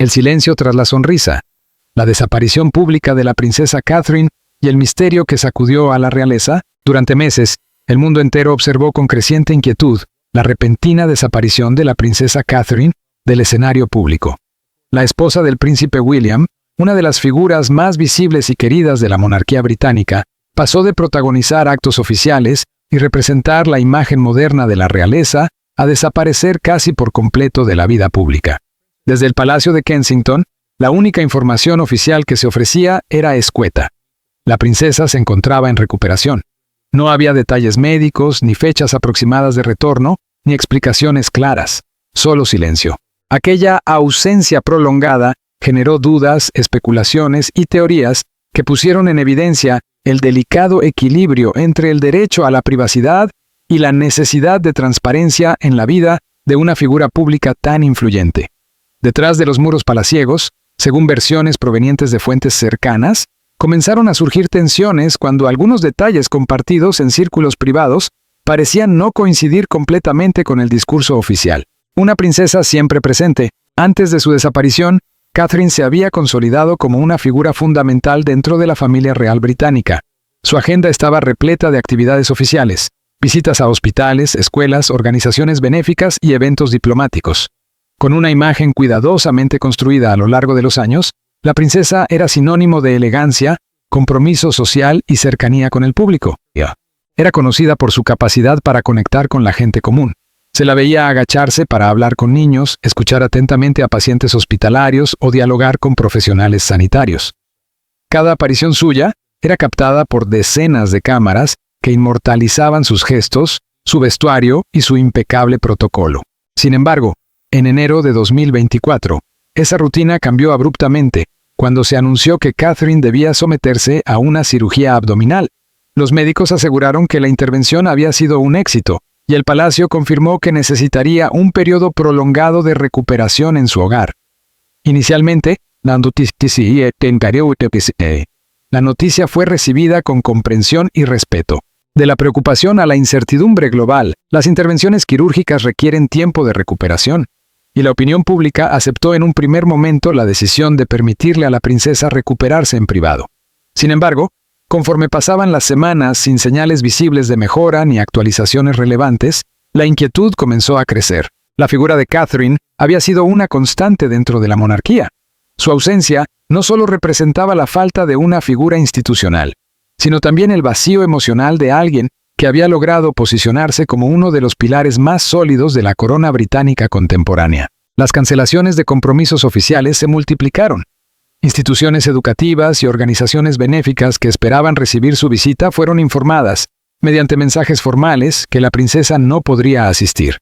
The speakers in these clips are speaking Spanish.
el silencio tras la sonrisa, la desaparición pública de la princesa Catherine y el misterio que sacudió a la realeza. Durante meses, el mundo entero observó con creciente inquietud la repentina desaparición de la princesa Catherine del escenario público. La esposa del príncipe William, una de las figuras más visibles y queridas de la monarquía británica, pasó de protagonizar actos oficiales y representar la imagen moderna de la realeza a desaparecer casi por completo de la vida pública. Desde el Palacio de Kensington, la única información oficial que se ofrecía era escueta. La princesa se encontraba en recuperación. No había detalles médicos, ni fechas aproximadas de retorno, ni explicaciones claras. Solo silencio. Aquella ausencia prolongada generó dudas, especulaciones y teorías que pusieron en evidencia el delicado equilibrio entre el derecho a la privacidad y la necesidad de transparencia en la vida de una figura pública tan influyente. Detrás de los muros palaciegos, según versiones provenientes de fuentes cercanas, comenzaron a surgir tensiones cuando algunos detalles compartidos en círculos privados parecían no coincidir completamente con el discurso oficial. Una princesa siempre presente. Antes de su desaparición, Catherine se había consolidado como una figura fundamental dentro de la familia real británica. Su agenda estaba repleta de actividades oficiales, visitas a hospitales, escuelas, organizaciones benéficas y eventos diplomáticos. Con una imagen cuidadosamente construida a lo largo de los años, la princesa era sinónimo de elegancia, compromiso social y cercanía con el público. Era conocida por su capacidad para conectar con la gente común. Se la veía agacharse para hablar con niños, escuchar atentamente a pacientes hospitalarios o dialogar con profesionales sanitarios. Cada aparición suya era captada por decenas de cámaras que inmortalizaban sus gestos, su vestuario y su impecable protocolo. Sin embargo, en enero de 2024, esa rutina cambió abruptamente cuando se anunció que Catherine debía someterse a una cirugía abdominal. Los médicos aseguraron que la intervención había sido un éxito, y el palacio confirmó que necesitaría un periodo prolongado de recuperación en su hogar. Inicialmente, la noticia fue recibida con comprensión y respeto. De la preocupación a la incertidumbre global, las intervenciones quirúrgicas requieren tiempo de recuperación, y la opinión pública aceptó en un primer momento la decisión de permitirle a la princesa recuperarse en privado. Sin embargo, conforme pasaban las semanas sin señales visibles de mejora ni actualizaciones relevantes, la inquietud comenzó a crecer. La figura de Catherine había sido una constante dentro de la monarquía. Su ausencia no solo representaba la falta de una figura institucional, sino también el vacío emocional de alguien que había logrado posicionarse como uno de los pilares más sólidos de la corona británica contemporánea. Las cancelaciones de compromisos oficiales se multiplicaron. Instituciones educativas y organizaciones benéficas que esperaban recibir su visita fueron informadas, mediante mensajes formales, que la princesa no podría asistir.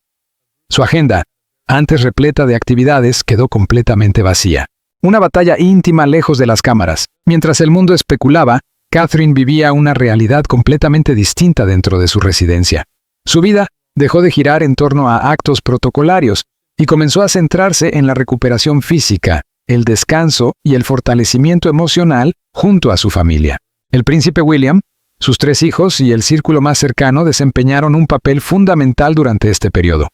Su agenda, antes repleta de actividades, quedó completamente vacía. Una batalla íntima lejos de las cámaras. Mientras el mundo especulaba, Catherine vivía una realidad completamente distinta dentro de su residencia. Su vida dejó de girar en torno a actos protocolarios y comenzó a centrarse en la recuperación física, el descanso y el fortalecimiento emocional junto a su familia. El príncipe William, sus 3 hijos y el círculo más cercano desempeñaron un papel fundamental durante este periodo.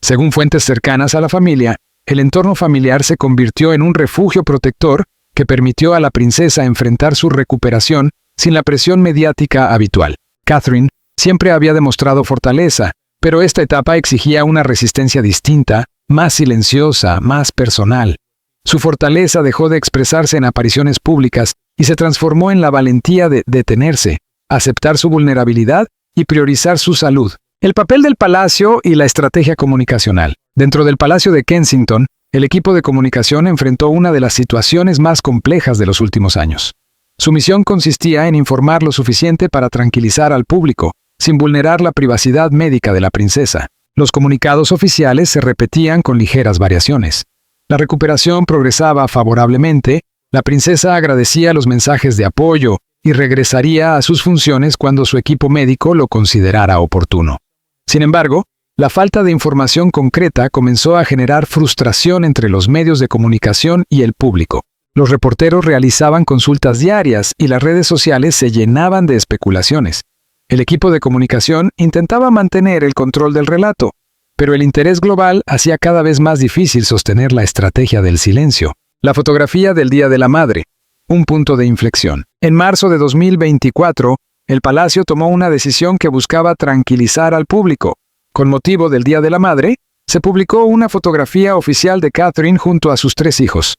Según fuentes cercanas a la familia, el entorno familiar se convirtió en un refugio protector que permitió a la princesa enfrentar su recuperación sin la presión mediática habitual. Catherine siempre había demostrado fortaleza, pero esta etapa exigía una resistencia distinta, más silenciosa, más personal. Su fortaleza dejó de expresarse en apariciones públicas y se transformó en la valentía de detenerse, aceptar su vulnerabilidad y priorizar su salud. El papel del palacio y la estrategia comunicacional. Dentro del Palacio de Kensington, el equipo de comunicación enfrentó una de las situaciones más complejas de los últimos años. Su misión consistía en informar lo suficiente para tranquilizar al público, sin vulnerar la privacidad médica de la princesa. Los comunicados oficiales se repetían con ligeras variaciones. La recuperación progresaba favorablemente, la princesa agradecía los mensajes de apoyo y regresaría a sus funciones cuando su equipo médico lo considerara oportuno. Sin embargo, la falta de información concreta comenzó a generar frustración entre los medios de comunicación y el público. Los reporteros realizaban consultas diarias y las redes sociales se llenaban de especulaciones. El equipo de comunicación intentaba mantener el control del relato, pero el interés global hacía cada vez más difícil sostener la estrategia del silencio. La fotografía del Día de la Madre. Un punto de inflexión. En marzo de 2024, el Palacio tomó una decisión que buscaba tranquilizar al público. Con motivo del Día de la Madre, se publicó una fotografía oficial de Catherine junto a sus 3 hijos.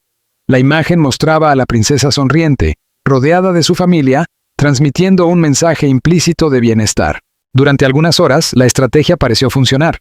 La imagen mostraba a la princesa sonriente, rodeada de su familia, transmitiendo un mensaje implícito de bienestar. Durante algunas horas, la estrategia pareció funcionar.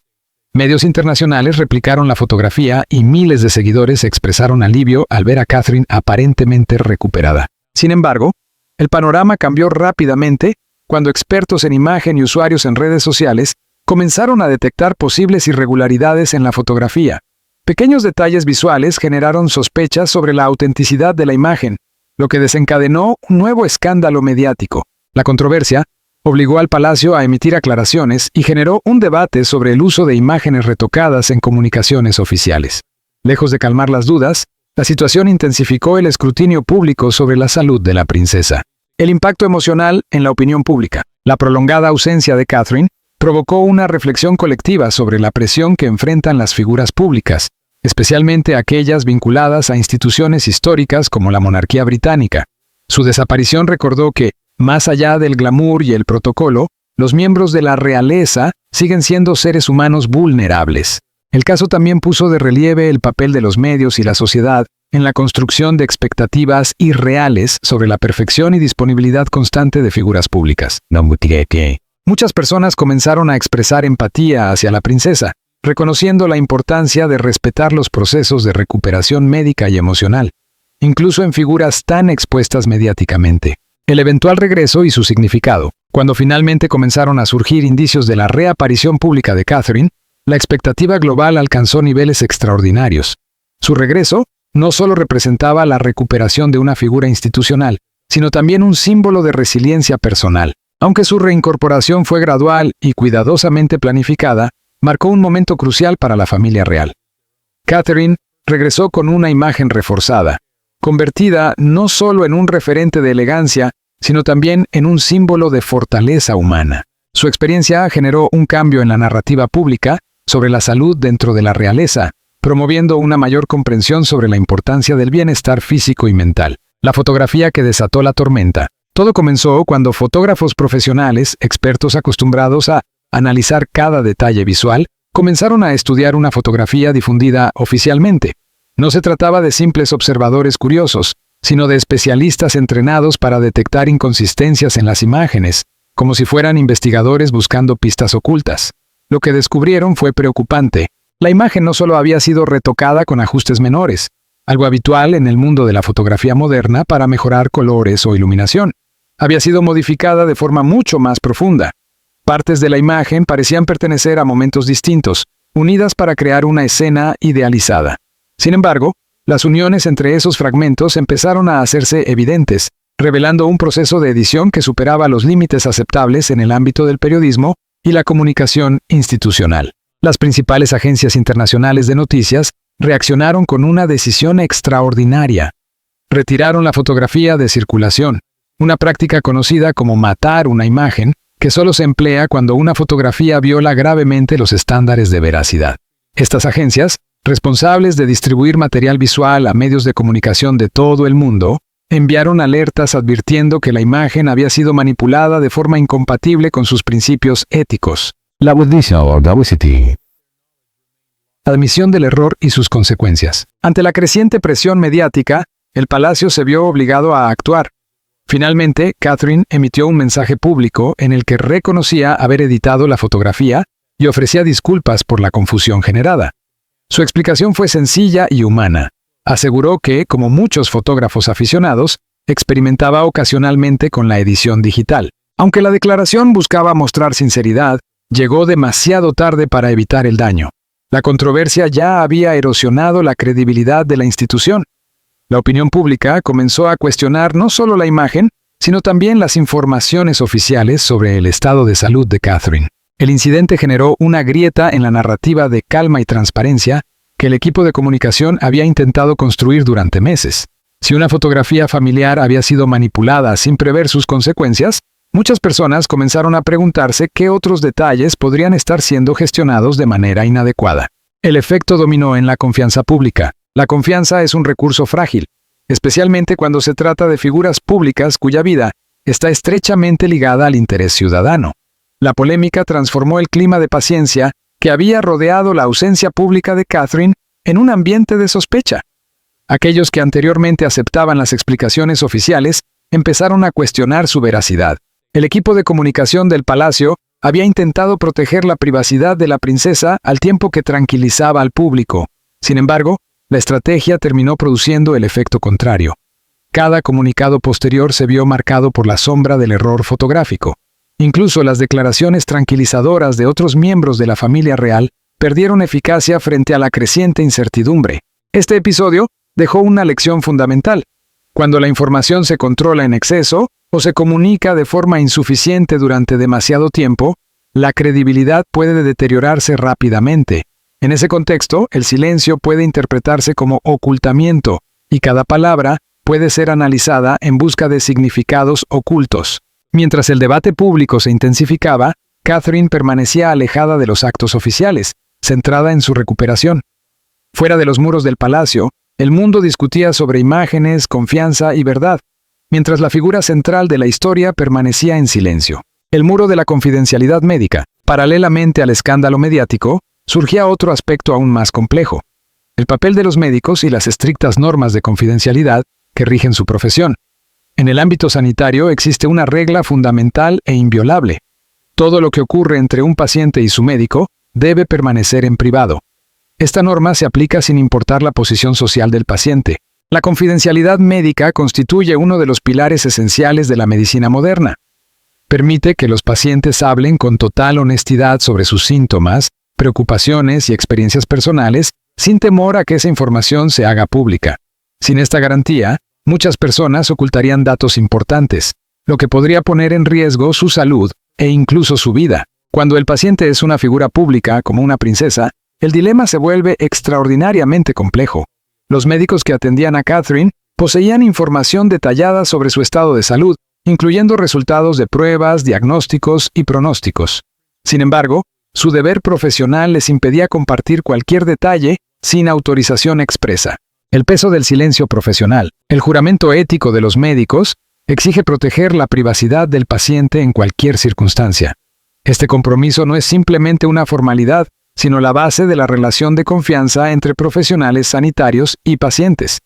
Medios internacionales replicaron la fotografía y miles de seguidores expresaron alivio al ver a Catherine aparentemente recuperada. Sin embargo, el panorama cambió rápidamente cuando expertos en imagen y usuarios en redes sociales comenzaron a detectar posibles irregularidades en la fotografía. Pequeños detalles visuales generaron sospechas sobre la autenticidad de la imagen, lo que desencadenó un nuevo escándalo mediático. La controversia obligó al Palacio a emitir aclaraciones y generó un debate sobre el uso de imágenes retocadas en comunicaciones oficiales. Lejos de calmar las dudas, la situación intensificó el escrutinio público sobre la salud de la princesa. El impacto emocional en la opinión pública. La prolongada ausencia de Catherine provocó una reflexión colectiva sobre la presión que enfrentan las figuras públicas, especialmente aquellas vinculadas a instituciones históricas como la monarquía británica. Su desaparición recordó que, más allá del glamour y el protocolo, los miembros de la realeza siguen siendo seres humanos vulnerables. El caso también puso de relieve el papel de los medios y la sociedad en la construcción de expectativas irreales sobre la perfección y disponibilidad constante de figuras públicas. Muchas personas comenzaron a expresar empatía hacia la princesa, reconociendo la importancia de respetar los procesos de recuperación médica y emocional, incluso en figuras tan expuestas mediáticamente. El eventual regreso y su significado. Cuando finalmente comenzaron a surgir indicios de la reaparición pública de Catherine, la expectativa global alcanzó niveles extraordinarios. Su regreso no solo representaba la recuperación de una figura institucional, sino también un símbolo de resiliencia personal. Aunque su reincorporación fue gradual y cuidadosamente planificada, marcó un momento crucial para la familia real. Catherine regresó con una imagen reforzada, convertida no solo en un referente de elegancia, sino también en un símbolo de fortaleza humana. Su experiencia generó un cambio en la narrativa pública sobre la salud dentro de la realeza, promoviendo una mayor comprensión sobre la importancia del bienestar físico y mental. La fotografía que desató la tormenta. Todo comenzó cuando fotógrafos profesionales, expertos acostumbrados a analizar cada detalle visual, comenzaron a estudiar una fotografía difundida oficialmente. No se trataba de simples observadores curiosos, sino de especialistas entrenados para detectar inconsistencias en las imágenes, como si fueran investigadores buscando pistas ocultas. Lo que descubrieron fue preocupante. La imagen no solo había sido retocada con ajustes menores, algo habitual en el mundo de la fotografía moderna para mejorar colores o iluminación. Había sido modificada de forma mucho más profunda. Partes de la imagen parecían pertenecer a momentos distintos, unidas para crear una escena idealizada. Sin embargo, las uniones entre esos fragmentos empezaron a hacerse evidentes, revelando un proceso de edición que superaba los límites aceptables en el ámbito del periodismo y la comunicación institucional. Las principales agencias internacionales de noticias reaccionaron con una decisión extraordinaria. Retiraron la fotografía de circulación, una práctica conocida como matar una imagen, que solo se emplea cuando una fotografía viola gravemente los estándares de veracidad. Estas agencias, responsables de distribuir material visual a medios de comunicación de todo el mundo, enviaron alertas advirtiendo que la imagen había sido manipulada de forma incompatible con sus principios éticos. La admisión del error y sus consecuencias. Ante la creciente presión mediática, el Palacio se vio obligado a actuar. Finalmente, Catherine emitió un mensaje público en el que reconocía haber editado la fotografía y ofrecía disculpas por la confusión generada. Su explicación fue sencilla y humana. Aseguró que, como muchos fotógrafos aficionados, experimentaba ocasionalmente con la edición digital. Aunque la declaración buscaba mostrar sinceridad, llegó demasiado tarde para evitar el daño. La controversia ya había erosionado la credibilidad de la institución. La opinión pública comenzó a cuestionar no solo la imagen, sino también las informaciones oficiales sobre el estado de salud de Catherine. El incidente generó una grieta en la narrativa de calma y transparencia que el equipo de comunicación había intentado construir durante meses. Si una fotografía familiar había sido manipulada sin prever sus consecuencias, muchas personas comenzaron a preguntarse qué otros detalles podrían estar siendo gestionados de manera inadecuada. El efecto dominó en la confianza pública. La confianza es un recurso frágil, especialmente cuando se trata de figuras públicas cuya vida está estrechamente ligada al interés ciudadano. La polémica transformó el clima de paciencia que había rodeado la ausencia pública de Catherine en un ambiente de sospecha. Aquellos que anteriormente aceptaban las explicaciones oficiales empezaron a cuestionar su veracidad. El equipo de comunicación del palacio había intentado proteger la privacidad de la princesa al tiempo que tranquilizaba al público. Sin embargo, la estrategia terminó produciendo el efecto contrario. Cada comunicado posterior se vio marcado por la sombra del error fotográfico. Incluso las declaraciones tranquilizadoras de otros miembros de la familia real perdieron eficacia frente a la creciente incertidumbre. Este episodio dejó una lección fundamental. Cuando la información se controla en exceso o se comunica de forma insuficiente durante demasiado tiempo, la credibilidad puede deteriorarse rápidamente. En ese contexto, el silencio puede interpretarse como ocultamiento, y cada palabra puede ser analizada en busca de significados ocultos. Mientras el debate público se intensificaba, Catherine permanecía alejada de los actos oficiales, centrada en su recuperación. Fuera de los muros del palacio, el mundo discutía sobre imágenes, confianza y verdad, mientras la figura central de la historia permanecía en silencio. El muro de la confidencialidad médica. Paralelamente al escándalo mediático, surgía otro aspecto aún más complejo: el papel de los médicos y las estrictas normas de confidencialidad que rigen su profesión. En el ámbito sanitario existe una regla fundamental e inviolable. Todo lo que ocurre entre un paciente y su médico debe permanecer en privado. Esta norma se aplica sin importar la posición social del paciente. La confidencialidad médica constituye uno de los pilares esenciales de la medicina moderna. Permite que los pacientes hablen con total honestidad sobre sus síntomas, preocupaciones y experiencias personales, sin temor a que esa información se haga pública. Sin esta garantía, muchas personas ocultarían datos importantes, lo que podría poner en riesgo su salud e incluso su vida. Cuando el paciente es una figura pública, como una princesa, el dilema se vuelve extraordinariamente complejo. Los médicos que atendían a Catherine poseían información detallada sobre su estado de salud, incluyendo resultados de pruebas, diagnósticos y pronósticos. Sin embargo, su deber profesional les impedía compartir cualquier detalle sin autorización expresa. El peso del silencio profesional. El juramento ético de los médicos exige proteger la privacidad del paciente en cualquier circunstancia. Este compromiso no es simplemente una formalidad, sino la base de la relación de confianza entre profesionales sanitarios y pacientes.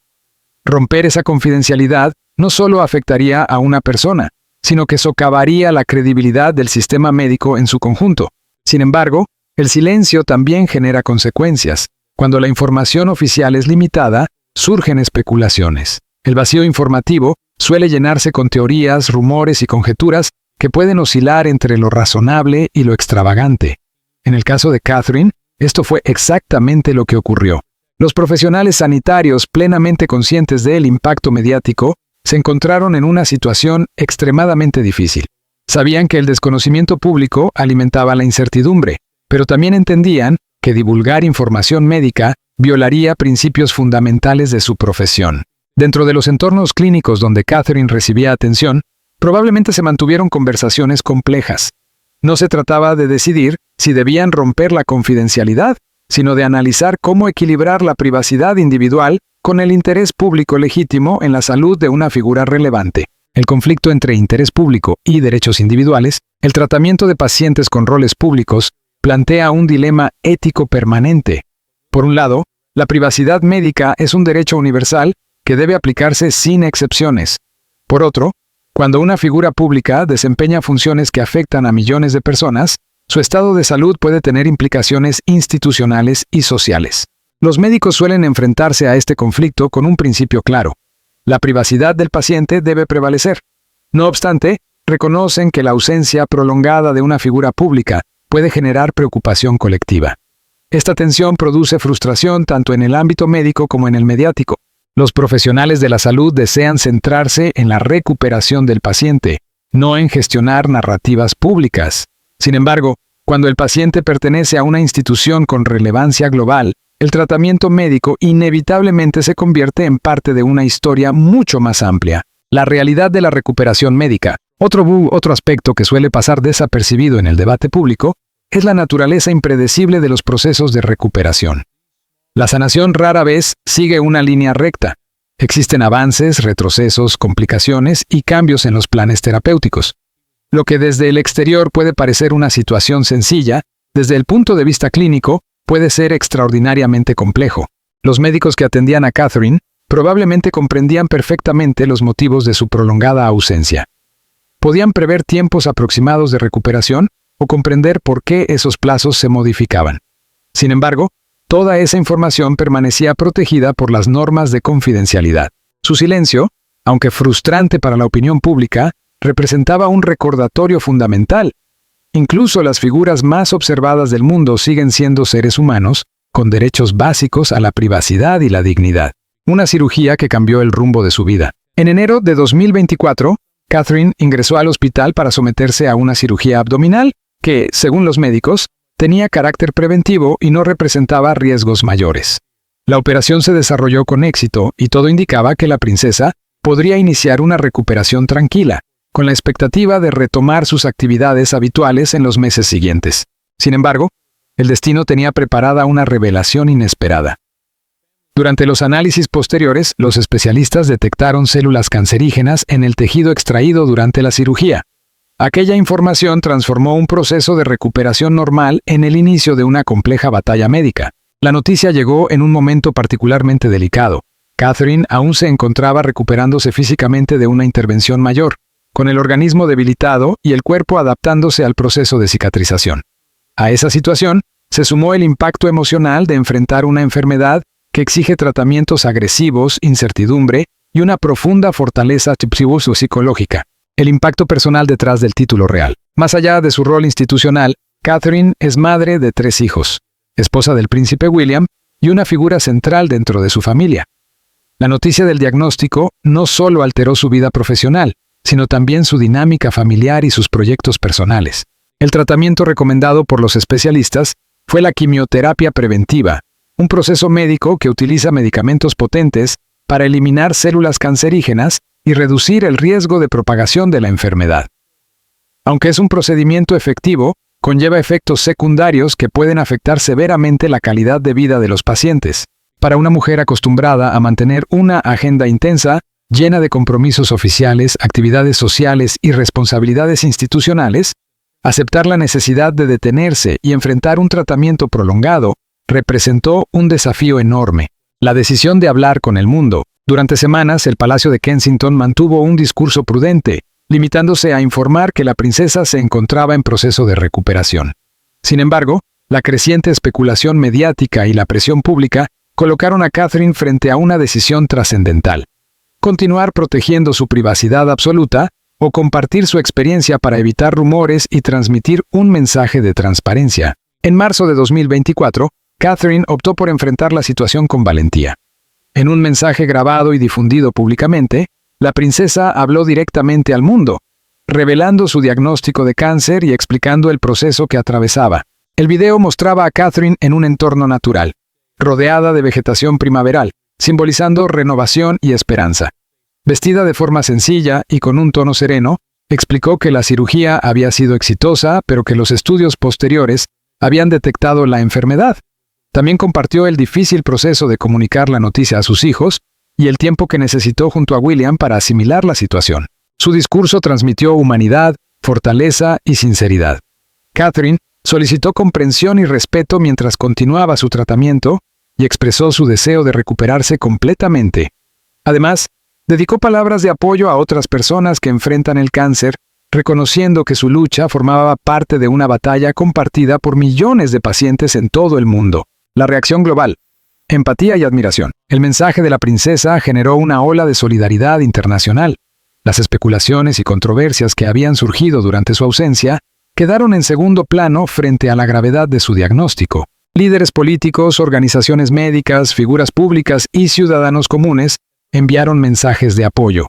Romper esa confidencialidad no solo afectaría a una persona, sino que socavaría la credibilidad del sistema médico en su conjunto. Sin embargo, el silencio también genera consecuencias. Cuando la información oficial es limitada, surgen especulaciones. El vacío informativo suele llenarse con teorías, rumores y conjeturas que pueden oscilar entre lo razonable y lo extravagante. En el caso de Catherine, esto fue exactamente lo que ocurrió. Los profesionales sanitarios, plenamente conscientes del impacto mediático, se encontraron en una situación extremadamente difícil. Sabían que el desconocimiento público alimentaba la incertidumbre, pero también entendían que divulgar información médica violaría principios fundamentales de su profesión. Dentro de los entornos clínicos donde Catherine recibía atención, probablemente se mantuvieron conversaciones complejas. No se trataba de decidir si debían romper la confidencialidad, sino de analizar cómo equilibrar la privacidad individual con el interés público legítimo en la salud de una figura relevante. El conflicto entre interés público y derechos individuales, el tratamiento de pacientes con roles públicos, plantea un dilema ético permanente. Por un lado, la privacidad médica es un derecho universal que debe aplicarse sin excepciones. Por otro, cuando una figura pública desempeña funciones que afectan a millones de personas, su estado de salud puede tener implicaciones institucionales y sociales. Los médicos suelen enfrentarse a este conflicto con un principio claro: la privacidad del paciente debe prevalecer. No obstante, reconocen que la ausencia prolongada de una figura pública puede generar preocupación colectiva. Esta tensión produce frustración tanto en el ámbito médico como en el mediático. Los profesionales de la salud desean centrarse en la recuperación del paciente, no en gestionar narrativas públicas. Sin embargo, cuando el paciente pertenece a una institución con relevancia global, el tratamiento médico inevitablemente se convierte en parte de una historia mucho más amplia. La realidad de la recuperación médica. Otro aspecto que suele pasar desapercibido en el debate público es la naturaleza impredecible de los procesos de recuperación. La sanación rara vez sigue una línea recta. Existen avances, retrocesos, complicaciones y cambios en los planes terapéuticos. Lo que desde el exterior puede parecer una situación sencilla, desde el punto de vista clínico, puede ser extraordinariamente complejo. Los médicos que atendían a Catherine probablemente comprendían perfectamente los motivos de su prolongada ausencia. Podían prever tiempos aproximados de recuperación o comprender por qué esos plazos se modificaban. Sin embargo, toda esa información permanecía protegida por las normas de confidencialidad. Su silencio, aunque frustrante para la opinión pública, representaba un recordatorio fundamental. Incluso las figuras más observadas del mundo siguen siendo seres humanos, con derechos básicos a la privacidad y la dignidad. Una cirugía que cambió el rumbo de su vida. En enero de 2024, Catherine ingresó al hospital para someterse a una cirugía abdominal que, según los médicos, tenía carácter preventivo y no representaba riesgos mayores. La operación se desarrolló con éxito y todo indicaba que la princesa podría iniciar una recuperación tranquila, con la expectativa de retomar sus actividades habituales en los meses siguientes. Sin embargo, el destino tenía preparada una revelación inesperada. Durante los análisis posteriores, los especialistas detectaron células cancerígenas en el tejido extraído durante la cirugía. Aquella información transformó un proceso de recuperación normal en el inicio de una compleja batalla médica. La noticia llegó en un momento particularmente delicado. Catherine aún se encontraba recuperándose físicamente de una intervención mayor, con el organismo debilitado y el cuerpo adaptándose al proceso de cicatrización. A esa situación se sumó el impacto emocional de enfrentar una enfermedad que exige tratamientos agresivos, incertidumbre y una profunda fortaleza psicológica. El impacto personal detrás del título real. Más allá de su rol institucional, Catherine es madre de 3 hijos, esposa del príncipe William y una figura central dentro de su familia. La noticia del diagnóstico no solo alteró su vida profesional, sino también su dinámica familiar y sus proyectos personales. El tratamiento recomendado por los especialistas fue la quimioterapia preventiva, un proceso médico que utiliza medicamentos potentes para eliminar células cancerígenas y reducir el riesgo de propagación de la enfermedad. Aunque es un procedimiento efectivo, conlleva efectos secundarios que pueden afectar severamente la calidad de vida de los pacientes. Para una mujer acostumbrada a mantener una agenda intensa, llena de compromisos oficiales, actividades sociales y responsabilidades institucionales, aceptar la necesidad de detenerse y enfrentar un tratamiento prolongado representó un desafío enorme. La decisión de hablar con el mundo. Durante semanas, el Palacio de Kensington mantuvo un discurso prudente, limitándose a informar que la princesa se encontraba en proceso de recuperación. Sin embargo, la creciente especulación mediática y la presión pública colocaron a Catherine frente a una decisión trascendental: continuar protegiendo su privacidad absoluta o compartir su experiencia para evitar rumores y transmitir un mensaje de transparencia. En marzo de 2024, Catherine optó por enfrentar la situación con valentía. En un mensaje grabado y difundido públicamente, la princesa habló directamente al mundo, revelando su diagnóstico de cáncer y explicando el proceso que atravesaba. El video mostraba a Catherine en un entorno natural, rodeada de vegetación primaveral, simbolizando renovación y esperanza. Vestida de forma sencilla y con un tono sereno, explicó que la cirugía había sido exitosa, pero que los estudios posteriores habían detectado la enfermedad. También compartió el difícil proceso de comunicar la noticia a sus hijos y el tiempo que necesitó junto a William para asimilar la situación. Su discurso transmitió humanidad, fortaleza y sinceridad. Catherine solicitó comprensión y respeto mientras continuaba su tratamiento y expresó su deseo de recuperarse completamente. Además, dedicó palabras de apoyo a otras personas que enfrentan el cáncer, reconociendo que su lucha formaba parte de una batalla compartida por millones de pacientes en todo el mundo. La reacción global. Empatía y admiración. El mensaje de la princesa generó una ola de solidaridad internacional. Las especulaciones y controversias que habían surgido durante su ausencia quedaron en segundo plano frente a la gravedad de su diagnóstico. Líderes políticos, organizaciones médicas, figuras públicas y ciudadanos comunes enviaron mensajes de apoyo.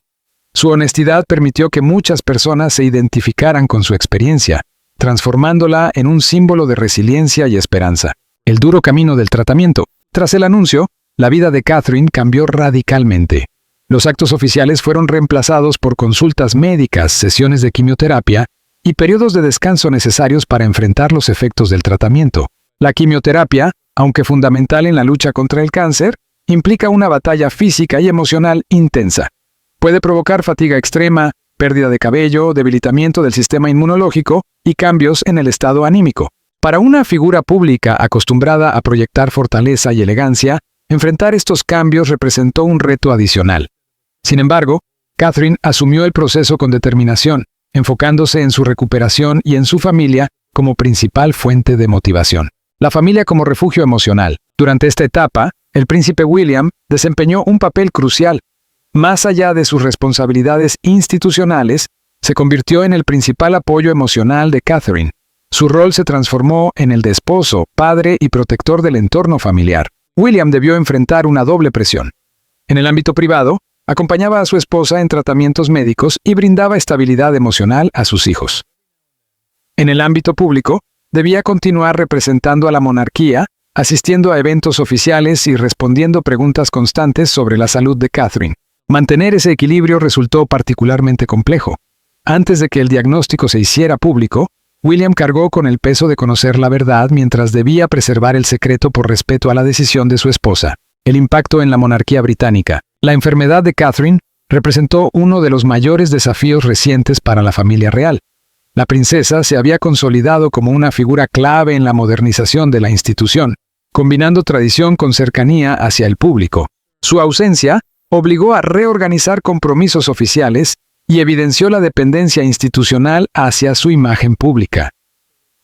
Su honestidad permitió que muchas personas se identificaran con su experiencia, transformándola en un símbolo de resiliencia y esperanza. El duro camino del tratamiento. Tras el anuncio, la vida de Catherine cambió radicalmente. Los actos oficiales fueron reemplazados por consultas médicas, sesiones de quimioterapia y periodos de descanso necesarios para enfrentar los efectos del tratamiento. La quimioterapia, aunque fundamental en la lucha contra el cáncer, implica una batalla física y emocional intensa. Puede provocar fatiga extrema, pérdida de cabello, debilitamiento del sistema inmunológico y cambios en el estado anímico. Para una figura pública acostumbrada a proyectar fortaleza y elegancia, enfrentar estos cambios representó un reto adicional. Sin embargo, Catherine asumió el proceso con determinación, enfocándose en su recuperación y en su familia como principal fuente de motivación. La familia como refugio emocional. Durante esta etapa, el príncipe William desempeñó un papel crucial. Más allá de sus responsabilidades institucionales, se convirtió en el principal apoyo emocional de Catherine. Su rol se transformó en el de esposo, padre y protector del entorno familiar. William debió enfrentar una doble presión. En el ámbito privado, acompañaba a su esposa en tratamientos médicos y brindaba estabilidad emocional a sus hijos. En el ámbito público, debía continuar representando a la monarquía, asistiendo a eventos oficiales y respondiendo preguntas constantes sobre la salud de Catherine. Mantener ese equilibrio resultó particularmente complejo. Antes de que el diagnóstico se hiciera público, William cargó con el peso de conocer la verdad mientras debía preservar el secreto por respeto a la decisión de su esposa. El impacto en la monarquía británica. La enfermedad de Catherine representó uno de los mayores desafíos recientes para la familia real. La princesa se había consolidado como una figura clave en la modernización de la institución, combinando tradición con cercanía hacia el público. Su ausencia obligó a reorganizar compromisos oficiales y evidenció la dependencia institucional hacia su imagen pública.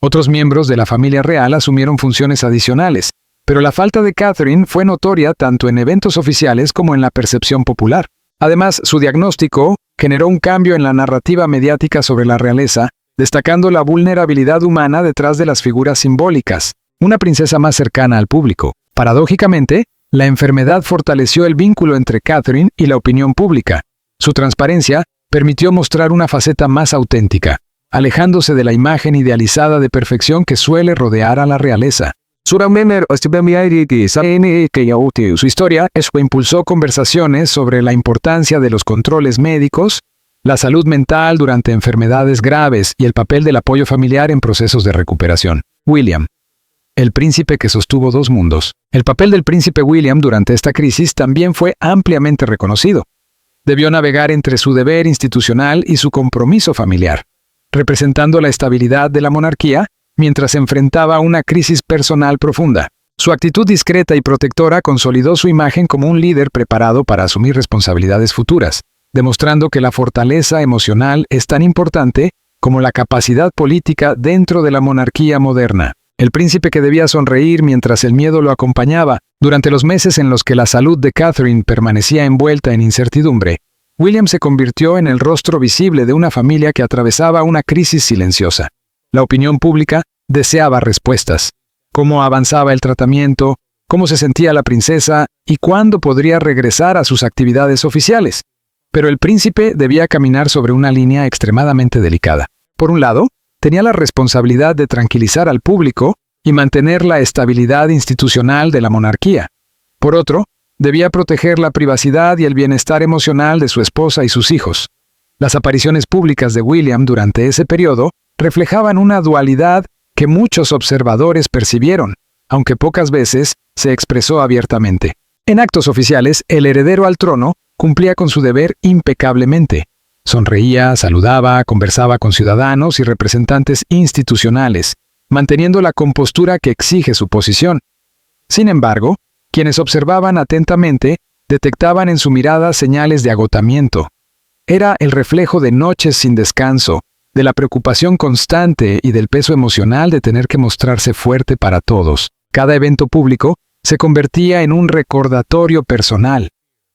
Otros miembros de la familia real asumieron funciones adicionales, pero la falta de Catherine fue notoria tanto en eventos oficiales como en la percepción popular. Además, su diagnóstico generó un cambio en la narrativa mediática sobre la realeza, destacando la vulnerabilidad humana detrás de las figuras simbólicas, una princesa más cercana al público. Paradójicamente, la enfermedad fortaleció el vínculo entre Catherine y la opinión pública. Su transparencia permitió mostrar una faceta más auténtica, alejándose de la imagen idealizada de perfección que suele rodear a la realeza. Su historia impulsó conversaciones sobre la importancia de los controles médicos, la salud mental durante enfermedades graves y el papel del apoyo familiar en procesos de recuperación. William, el príncipe que sostuvo dos mundos. El papel del príncipe William durante esta crisis también fue ampliamente reconocido. Debió navegar entre su deber institucional y su compromiso familiar, representando la estabilidad de la monarquía mientras enfrentaba una crisis personal profunda. Su actitud discreta y protectora consolidó su imagen como un líder preparado para asumir responsabilidades futuras, demostrando que la fortaleza emocional es tan importante como la capacidad política dentro de la monarquía moderna. El príncipe que debía sonreír mientras el miedo lo acompañaba. Durante los meses en los que la salud de Catherine permanecía envuelta en incertidumbre, William se convirtió en el rostro visible de una familia que atravesaba una crisis silenciosa. La opinión pública deseaba respuestas. ¿Cómo avanzaba el tratamiento? ¿Cómo se sentía la princesa? ¿Y cuándo podría regresar a sus actividades oficiales? Pero el príncipe debía caminar sobre una línea extremadamente delicada. Por un lado, tenía la responsabilidad de tranquilizar al público y mantener la estabilidad institucional de la monarquía. Por otro, debía proteger la privacidad y el bienestar emocional de su esposa y sus hijos. Las apariciones públicas de William durante ese periodo reflejaban una dualidad que muchos observadores percibieron, aunque pocas veces se expresó abiertamente. En actos oficiales, el heredero al trono cumplía con su deber impecablemente. Sonreía, saludaba, conversaba con ciudadanos y representantes institucionales, manteniendo la compostura que exige su posición. Sin embargo, quienes observaban atentamente detectaban en su mirada señales de agotamiento. Era el reflejo de noches sin descanso, de la preocupación constante y del peso emocional de tener que mostrarse fuerte para todos. Cada evento público se convertía en un recordatorio personal.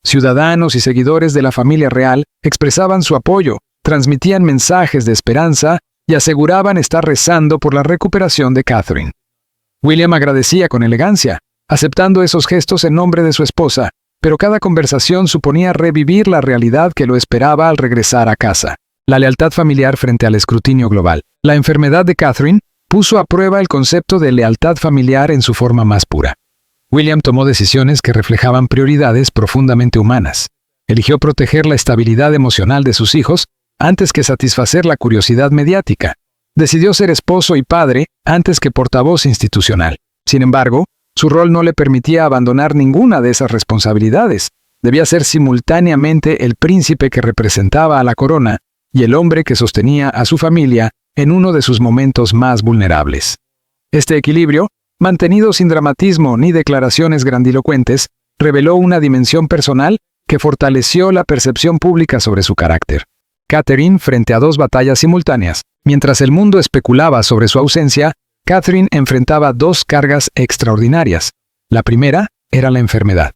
Ciudadanos y seguidores de la familia real expresaban su apoyo, transmitían mensajes de esperanza y aseguraban estar rezando por la recuperación de Catherine. William agradecía con elegancia, aceptando esos gestos en nombre de su esposa, pero cada conversación suponía revivir la realidad que lo esperaba al regresar a casa. La lealtad familiar frente al escrutinio global. La enfermedad de Catherine puso a prueba el concepto de lealtad familiar en su forma más pura. William tomó decisiones que reflejaban prioridades profundamente humanas. Eligió proteger la estabilidad emocional de sus hijos antes que satisfacer la curiosidad mediática. Decidió ser esposo y padre antes que portavoz institucional. Sin embargo, su rol no le permitía abandonar ninguna de esas responsabilidades. Debía ser simultáneamente el príncipe que representaba a la corona y el hombre que sostenía a su familia en uno de sus momentos más vulnerables. Este equilibrio, mantenido sin dramatismo ni declaraciones grandilocuentes, reveló una dimensión personal que fortaleció la percepción pública sobre su carácter. Catherine, frente a dos batallas simultáneas. Mientras el mundo especulaba sobre su ausencia, Catherine enfrentaba dos cargas extraordinarias. La primera era la enfermedad.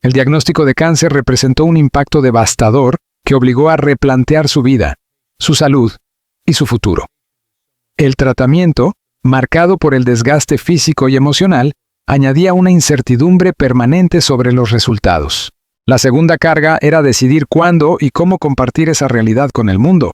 El diagnóstico de cáncer representó un impacto devastador que obligó a replantear su vida, su salud y su futuro. El tratamiento, marcado por el desgaste físico y emocional, añadía una incertidumbre permanente sobre los resultados. La segunda carga era decidir cuándo y cómo compartir esa realidad con el mundo.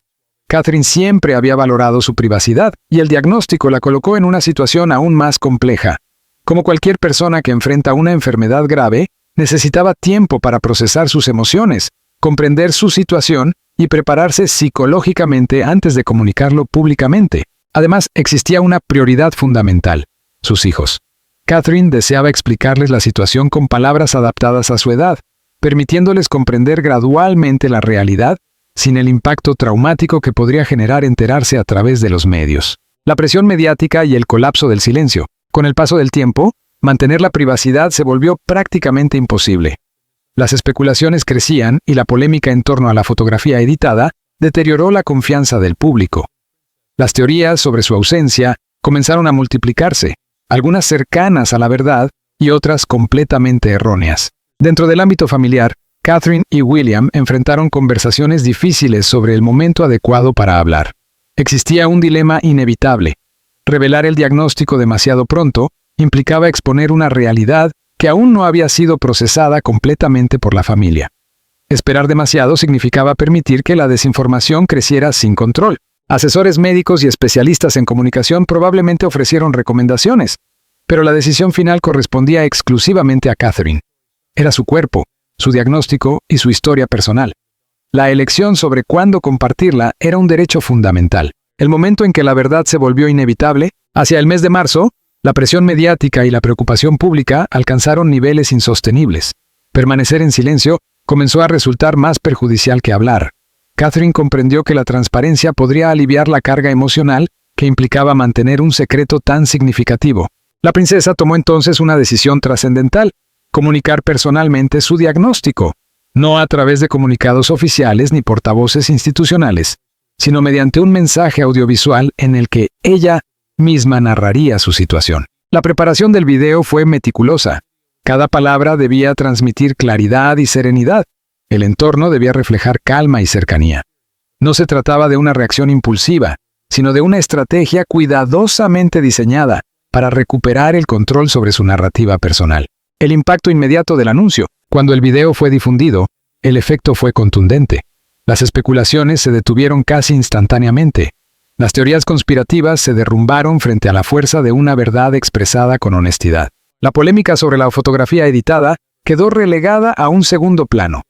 Catherine siempre había valorado su privacidad, y el diagnóstico la colocó en una situación aún más compleja. Como cualquier persona que enfrenta una enfermedad grave, necesitaba tiempo para procesar sus emociones, comprender su situación y prepararse psicológicamente antes de comunicarlo públicamente. Además, existía una prioridad fundamental: sus hijos. Catherine deseaba explicarles la situación con palabras adaptadas a su edad, permitiéndoles comprender gradualmente la realidad sin el impacto traumático que podría generar enterarse a través de los medios. La presión mediática y el colapso del silencio. Con el paso del tiempo, mantener la privacidad se volvió prácticamente imposible. Las especulaciones crecían y la polémica en torno a la fotografía editada deterioró la confianza del público. Las teorías sobre su ausencia comenzaron a multiplicarse, algunas cercanas a la verdad y otras completamente erróneas. Dentro del ámbito familiar, Catherine y William enfrentaron conversaciones difíciles sobre el momento adecuado para hablar. Existía un dilema inevitable. Revelar el diagnóstico demasiado pronto implicaba exponer una realidad que aún no había sido procesada completamente por la familia. Esperar demasiado significaba permitir que la desinformación creciera sin control. Asesores médicos y especialistas en comunicación probablemente ofrecieron recomendaciones, pero la decisión final correspondía exclusivamente a Catherine. Era su cuerpo, su diagnóstico y su historia personal. La elección sobre cuándo compartirla era un derecho fundamental. El momento en que la verdad se volvió inevitable, hacia el mes de marzo, la presión mediática y la preocupación pública alcanzaron niveles insostenibles. Permanecer en silencio comenzó a resultar más perjudicial que hablar. Catherine comprendió que la transparencia podría aliviar la carga emocional que implicaba mantener un secreto tan significativo. La princesa tomó entonces una decisión trascendental: comunicar personalmente su diagnóstico, no a través de comunicados oficiales ni portavoces institucionales, sino mediante un mensaje audiovisual en el que ella misma narraría su situación. La preparación del video fue meticulosa. Cada palabra debía transmitir claridad y serenidad. El entorno debía reflejar calma y cercanía. No se trataba de una reacción impulsiva, sino de una estrategia cuidadosamente diseñada para recuperar el control sobre su narrativa personal. El impacto inmediato del anuncio. Cuando el video fue difundido, el efecto fue contundente. Las especulaciones se detuvieron casi instantáneamente. Las teorías conspirativas se derrumbaron frente a la fuerza de una verdad expresada con honestidad. La polémica sobre la fotografía editada quedó relegada a un segundo plano.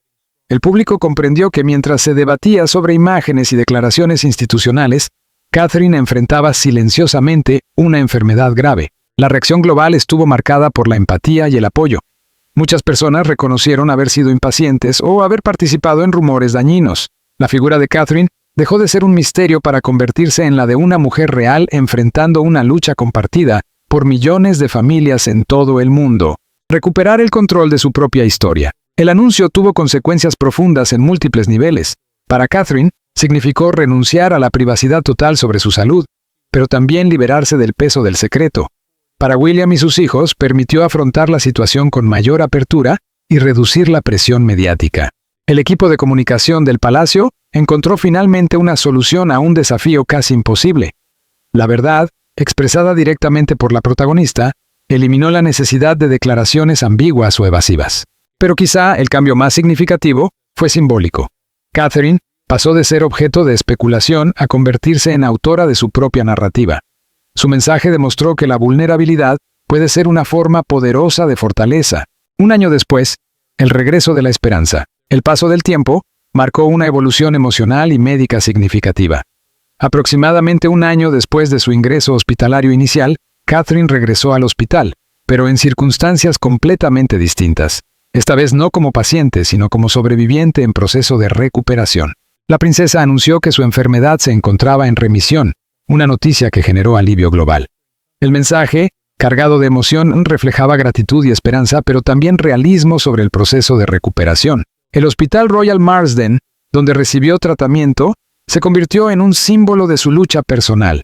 El público comprendió que mientras se debatía sobre imágenes y declaraciones institucionales, Catherine enfrentaba silenciosamente una enfermedad grave. La reacción global estuvo marcada por la empatía y el apoyo. Muchas personas reconocieron haber sido impacientes o haber participado en rumores dañinos. La figura de Catherine dejó de ser un misterio para convertirse en la de una mujer real enfrentando una lucha compartida por millones de familias en todo el mundo. Recuperar el control de su propia historia. El anuncio tuvo consecuencias profundas en múltiples niveles. Para Catherine, significó renunciar a la privacidad total sobre su salud, pero también liberarse del peso del secreto. Para William y sus hijos, permitió afrontar la situación con mayor apertura y reducir la presión mediática. El equipo de comunicación del palacio encontró finalmente una solución a un desafío casi imposible. La verdad, expresada directamente por la protagonista, eliminó la necesidad de declaraciones ambiguas o evasivas. Pero quizá el cambio más significativo fue simbólico. Catherine pasó de ser objeto de especulación a convertirse en autora de su propia narrativa. Su mensaje demostró que la vulnerabilidad puede ser una forma poderosa de fortaleza. Un año después, el regreso de la esperanza. El paso del tiempo marcó una evolución emocional y médica significativa. Aproximadamente un año después de su ingreso hospitalario inicial, Catherine regresó al hospital, pero en circunstancias completamente distintas. Esta vez no como paciente, sino como sobreviviente en proceso de recuperación. La princesa anunció que su enfermedad se encontraba en remisión, una noticia que generó alivio global. El mensaje, cargado de emoción, reflejaba gratitud y esperanza, pero también realismo sobre el proceso de recuperación. El Hospital Royal Marsden, donde recibió tratamiento, se convirtió en un símbolo de su lucha personal.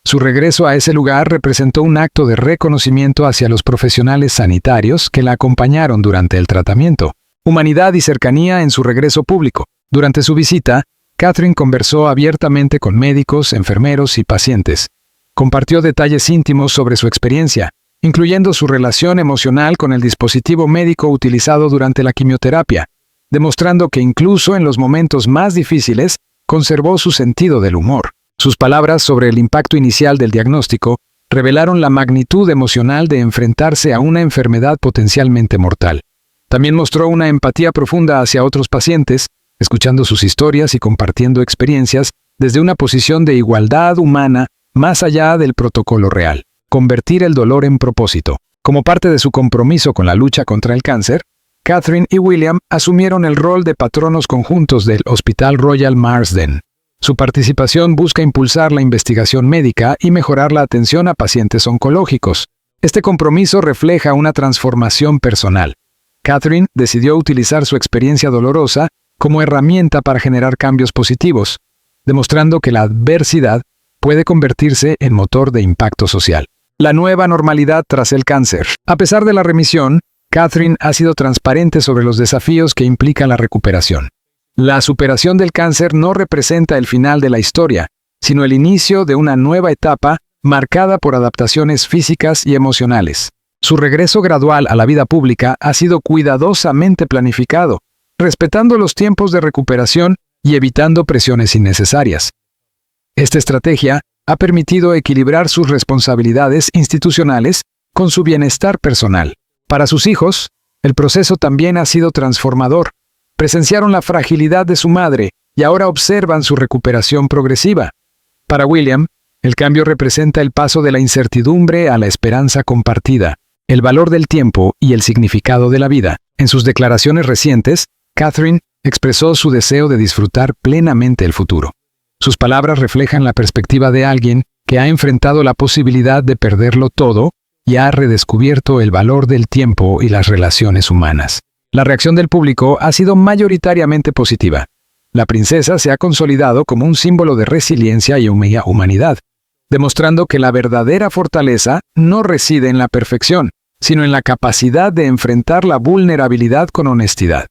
Su regreso a ese lugar representó un acto de reconocimiento hacia los profesionales sanitarios que la acompañaron durante el tratamiento. Humanidad y cercanía en su regreso público. Durante su visita, Catherine conversó abiertamente con médicos, enfermeros y pacientes. Compartió detalles íntimos sobre su experiencia, incluyendo su relación emocional con el dispositivo médico utilizado durante la quimioterapia, demostrando que incluso en los momentos más difíciles, conservó su sentido del humor. Sus palabras sobre el impacto inicial del diagnóstico revelaron la magnitud emocional de enfrentarse a una enfermedad potencialmente mortal. También mostró una empatía profunda hacia otros pacientes, escuchando sus historias y compartiendo experiencias desde una posición de igualdad humana más allá del protocolo real. Convertir el dolor en propósito. Como parte de su compromiso con la lucha contra el cáncer, Catherine y William asumieron el rol de patronos conjuntos del Hospital Royal Marsden. Su participación busca impulsar la investigación médica y mejorar la atención a pacientes oncológicos. Este compromiso refleja una transformación personal. Catherine decidió utilizar su experiencia dolorosa como herramienta para generar cambios positivos, demostrando que la adversidad puede convertirse en motor de impacto social. La nueva normalidad tras el cáncer. A pesar de la remisión, Catherine ha sido transparente sobre los desafíos que implica la recuperación. La superación del cáncer no representa el final de la historia, sino el inicio de una nueva etapa marcada por adaptaciones físicas y emocionales. Su regreso gradual a la vida pública ha sido cuidadosamente planificado, respetando los tiempos de recuperación y evitando presiones innecesarias. Esta estrategia ha permitido equilibrar sus responsabilidades institucionales con su bienestar personal. Para sus hijos, el proceso también ha sido transformador. Presenciaron la fragilidad de su madre y ahora observan su recuperación progresiva. Para William, el cambio representa el paso de la incertidumbre a la esperanza compartida, el valor del tiempo y el significado de la vida. En sus declaraciones recientes, Catherine expresó su deseo de disfrutar plenamente el futuro. Sus palabras reflejan la perspectiva de alguien que ha enfrentado la posibilidad de perderlo todo y ha redescubierto el valor del tiempo y las relaciones humanas. La reacción del público ha sido mayoritariamente positiva. La princesa se ha consolidado como un símbolo de resiliencia y humanidad, demostrando que la verdadera fortaleza no reside en la perfección, sino en la capacidad de enfrentar la vulnerabilidad con honestidad.